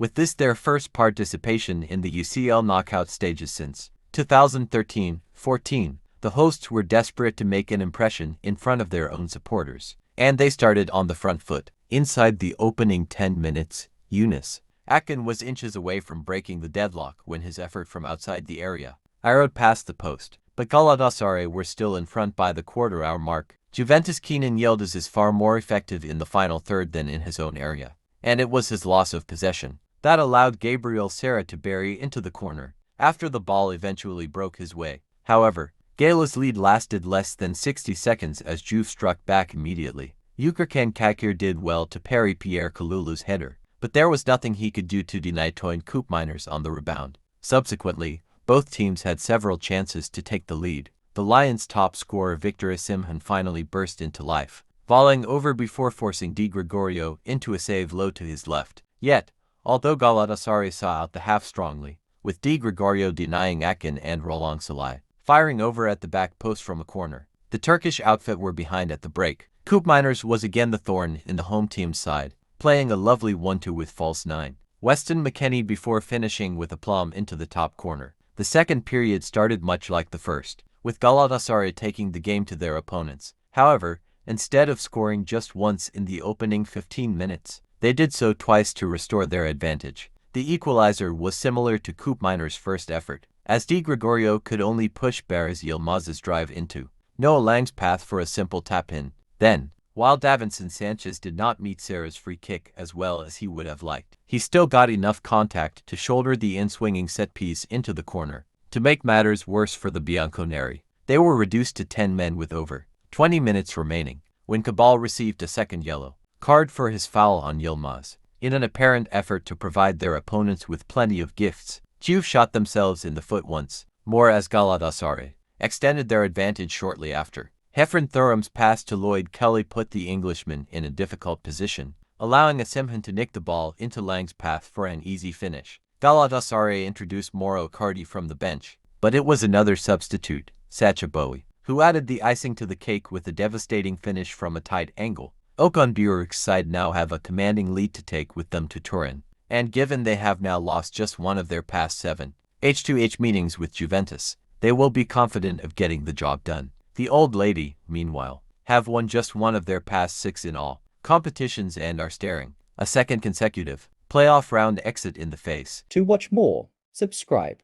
with this their first participation in the UCL knockout stages since 2013-14. The hosts were desperate to make an impression in front of their own supporters, and they started on the front foot. Inside the opening 10 minutes, Eunice Akin was inches away from breaking the deadlock when his effort from outside the area arrowed past the post, but Galatasaray were still in front by the quarter-hour mark. Juventus' Kenan Yildiz is far more effective in the final third than in his own area, and it was his loss of possession that allowed Gabriel Serra to bury into the corner after the ball eventually broke his way. However, Gala's lead lasted less than 60 seconds as Juve struck back immediately. Yukarkan Kakir did well to parry Pierre Kalulu's header, but there was nothing he could do to deny Toyn Koopmeiners on the rebound. Subsequently, both teams had several chances to take the lead. The Lions' top scorer Victor Osimhen finally burst into life, volleying over before forcing Di Gregorio into a save low to his left. Yet, although Galatasaray saw out the half strongly, with Di Gregorio denying Akin and Roland Salai firing over at the back post from a corner, the Turkish outfit were behind at the break. Koopmeiners was again the thorn in the home team's side, playing a lovely 1-2 with false 9. Weston McKennie before finishing with aplomb into the top corner. The second period started much like the first, with Galatasaray taking the game to their opponents. However, instead of scoring just once in the opening 15 minutes, they did so twice to restore their advantage. The equalizer was similar to Koopmeiners' first effort, as Di Gregorio could only push Barış Yılmaz's drive into Noah Lang's path for a simple tap-in. Then, while Davinson Sanchez did not meet Serra's free kick as well as he would have liked, he still got enough contact to shoulder the in-swinging set piece into the corner. To make matters worse for the Bianconeri, they were reduced to 10 men with over 20 minutes remaining, when Cabal received a second yellow card for his foul on Yilmaz. In an apparent effort to provide their opponents with plenty of gifts, Juve shot themselves in the foot once more as Galatasaray extended their advantage shortly after. Heffron Thuram's pass to Lloyd Kelly put the Englishman in a difficult position, allowing Osimhen to nick the ball into Lang's path for an easy finish. Galatasaray introduced Mauro Icardi from the bench, but it was another substitute, Sacha Boey, who added the icing to the cake with a devastating finish from a tight angle. Okan Buruk's side now have a commanding lead to take with them to Turin, and given they have now lost just one of their past 7 H2H meetings with Juventus, they will be confident of getting the job done. The Old Lady, meanwhile, have won just one of their past 6 in all competitions and are staring a second consecutive playoff round exit in the face. To watch more, subscribe.